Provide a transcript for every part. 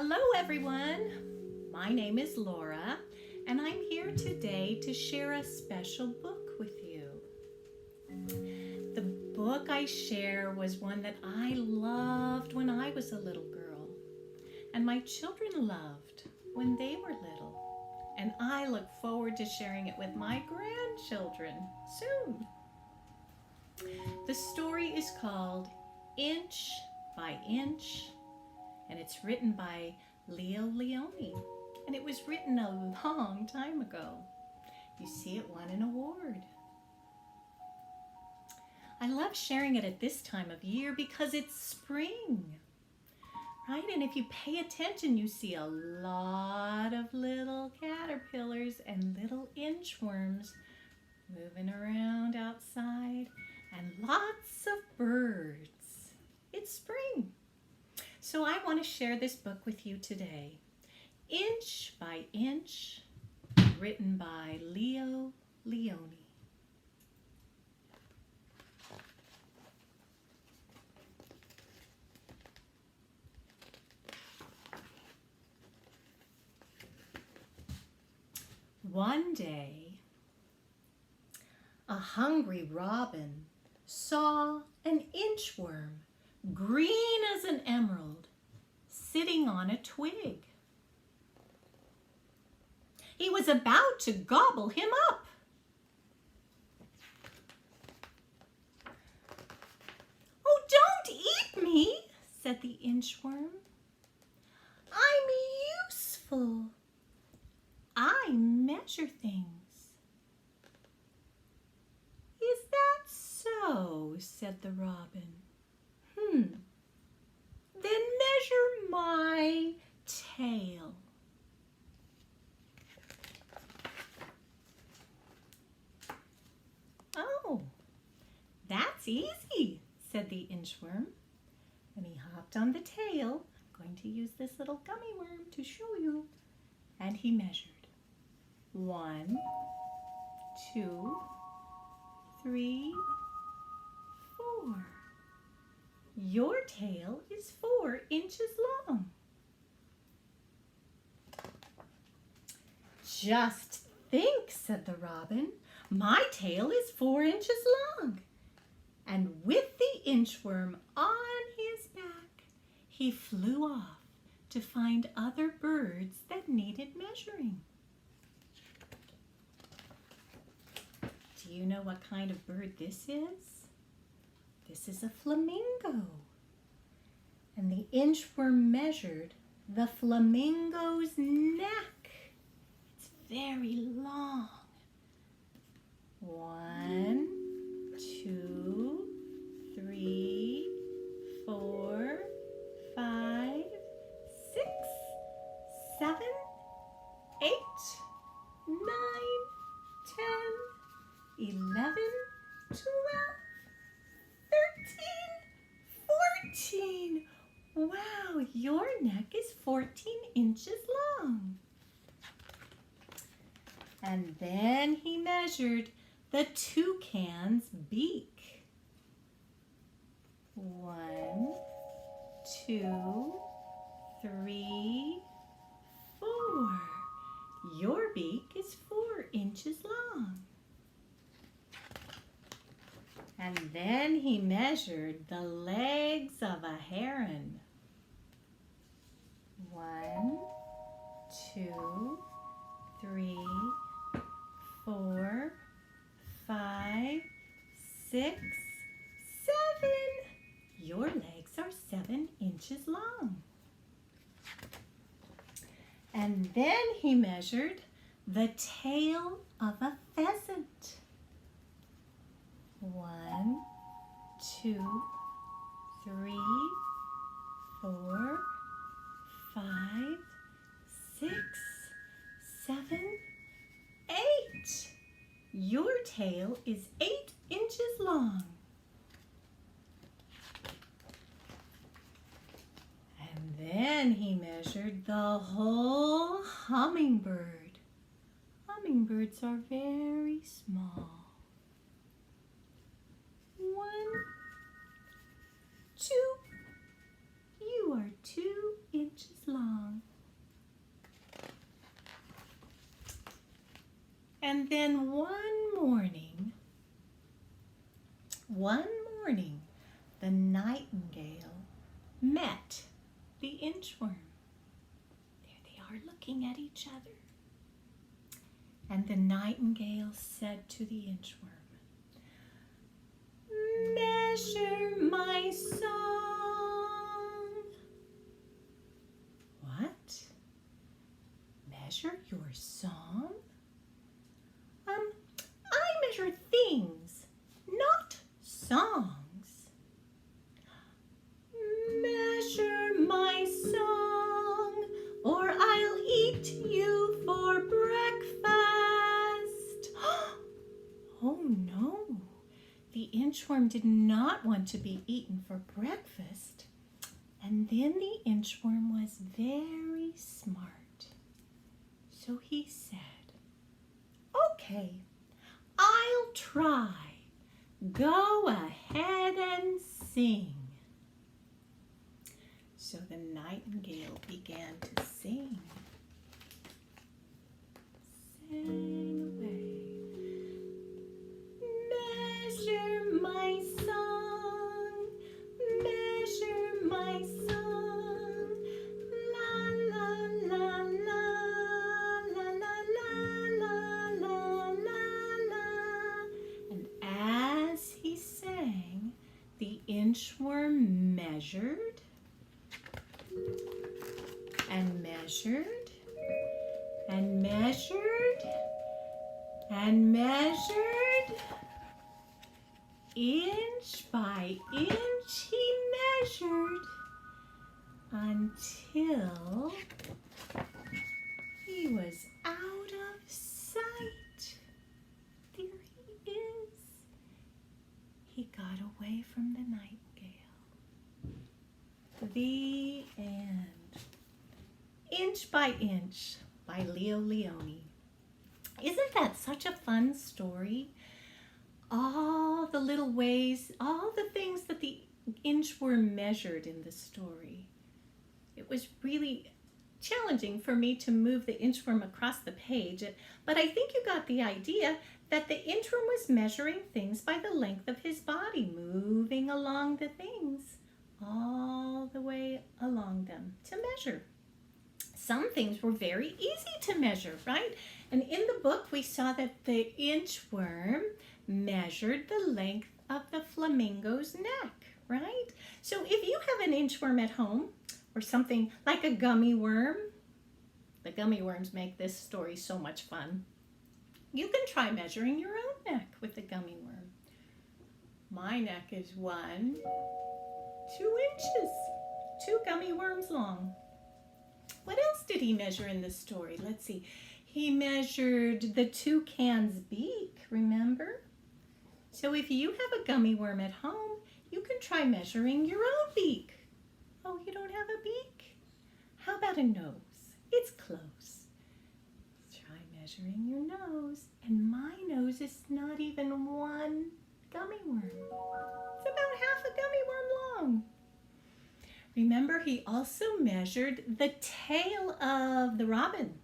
Hello everyone, my name is Laura and I'm here today to share a special book with you. The book I share was one that I loved when I was a little girl and my children loved when they were little, and I look forward to sharing it with my grandchildren soon. The story is called Inch by Inch, and it's written by Lionni, and it was written a long time ago. You see, it won an award. I love sharing it at this time of year because it's spring, right? And if you pay attention, you see a lot of little caterpillars and little inchworms moving around outside, and lots of birds. It's spring. So I want to share this book with you today. Inch by Inch, written by Lionni. One day, a hungry robin saw an inchworm, green as an emerald, sitting on a twig. He was about to gobble him up. "Oh, don't eat me," said the inchworm. "I'm useful. I measure things." "Is that so?" said the robin. Then measure my tail." "Oh, that's easy," said the inchworm. And he hopped on the tail. I'm going to use this little gummy worm to show you. And he measured. 1, 2, 3, 4. "Your tail is 4 inches long." "Just think," said the robin, "my tail is 4 inches long." And with the inchworm on his back, he flew off to find other birds that needed measuring. Do you know what kind of bird this is? This is a flamingo. And the inchworm measured the flamingo's neck. It's very long. 1, 2, 3, 4, 5, 6, 7, 8, 9, 10, 11, 12, 13, 14. Wow, your neck is 14 inches long. And then he measured the toucan's beak. 1, 2, 3, 4. Your beak is 4 inches long. And then he measured the legs of a heron. 1, 2, 3, 4, 5, 6, 7. Your legs are 7 inches long. And then he measured the tail of a pheasant. 1, 2, 3, 4, 5, 6, 7, 8. Your tail is 8 inches long. And then he measured the whole hummingbird. Hummingbirds are very small. 1, 2. You are 2 inches long. And then one morning, the nightingale met the inchworm. There they are looking at each other. And the nightingale said to the inchworm, "Measure my song." What? Measure your song? I measure things, not songs. Measure my song, or I'll eat you for breakfast. Oh no, the inchworm did not want to be eaten for breakfast. And then the inchworm was very smart. So he said, "Okay, I'll try. Go ahead and sing." So the nightingale began to sing. Sang away. Measure my song, measure my song. La la la la, la la la la la la. And as he sang, the inchworm measured and measured and measured and measured. Inch by inch he measured until he was out of sight. There he is. He got away from the nightingale. The end. Inch by Inch by Lionni. Isn't that such a fun story? All the little ways, all the things that the inchworm measured in the story. It was really challenging for me to move the inchworm across the page, but I think you got the idea that the inchworm was measuring things by the length of his body, moving along the things, all the way along them to measure. Some things were very easy to measure, right? And in the book, we saw that the inchworm measured the length of the flamingo's neck, right? So if you have an inchworm at home, or something like a gummy worm, the gummy worms make this story so much fun. You can try measuring your own neck with the gummy worm. My neck is 2 inches, 2 gummy worms long. What else did he measure in this story? Let's see. He measured the toucan's beak, remember? So if you have a gummy worm at home, you can try measuring your own beak. Oh, you don't have a beak? How about a nose? It's close. Try measuring your nose. And my nose is not even 1 gummy worm. It's about half a gummy worm long. Remember, he also measured the tail of the robin.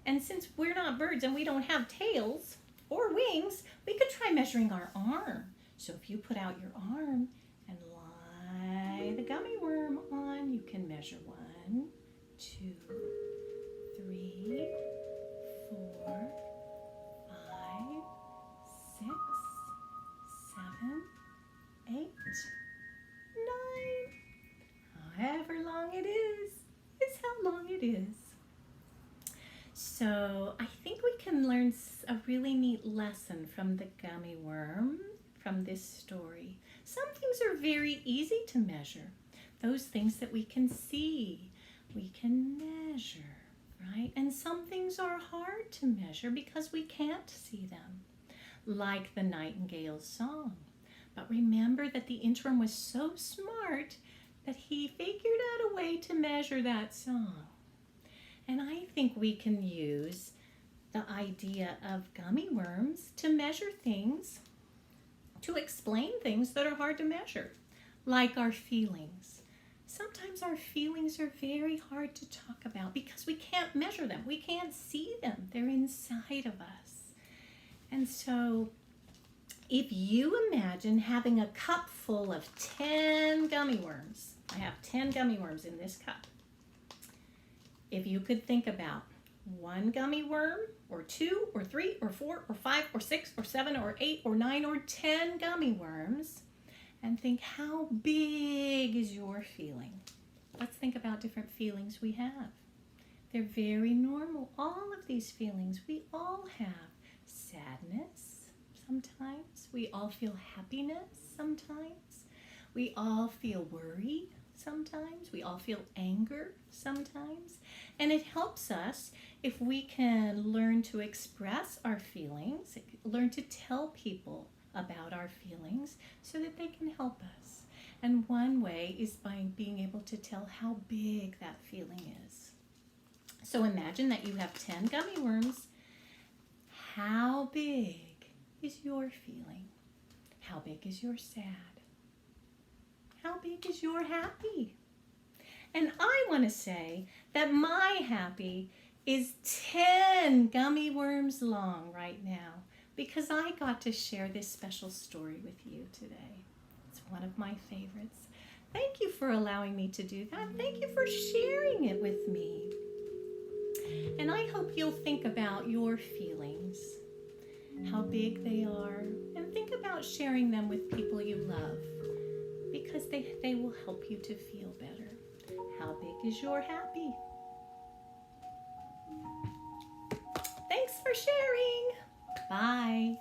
And since we're not birds and we don't have tails or wings, we could try measuring our arm. So if you put out your arm and lie the gummy worm on, you can measure 1, 2, 3, 4, 5, 6, 7, 8, 9. However long it is how long it is. So I think we can learn a really neat lesson from the gummy worm from this story. Some things are very easy to measure. Those things that we can see, we can measure, right? And some things are hard to measure because we can't see them, like the nightingale's song. But remember that the inchworm was so smart that he figured out a way to measure that song. And I think we can use the idea of gummy worms to measure things, to explain things that are hard to measure, like our feelings. Sometimes our feelings are very hard to talk about because we can't measure them. We can't see them. They're inside of us. And so if you imagine having a cup full of 10 gummy worms, I have 10 gummy worms in this cup. If you could think about one gummy worm, or 2, or 3, or 4, or 5, or 6, or 7, or 8, or 9, or 10 gummy worms, and think, how big is your feeling? Let's think about different feelings we have. They're very normal. All of these feelings we all have. Sadness sometimes. We all feel happiness sometimes. We all feel worry sometimes. We all feel anger sometimes. And it helps us if we can learn to express our feelings, learn to tell people about our feelings so that they can help us. And one way is by being able to tell how big that feeling is. So imagine that you have 10 gummy worms. How big is your feeling? How big is your sad? How big is your happy? And I want to say that my happy is 10 gummy worms long right now because I got to share this special story with you today. It's one of my favorites. Thank you for allowing me to do that. Thank you for sharing it with me. And I hope you'll think about your feelings, how big they are, and think about sharing them with people you love because they will help you to feel better. How big is your happy? Thanks for sharing. Bye.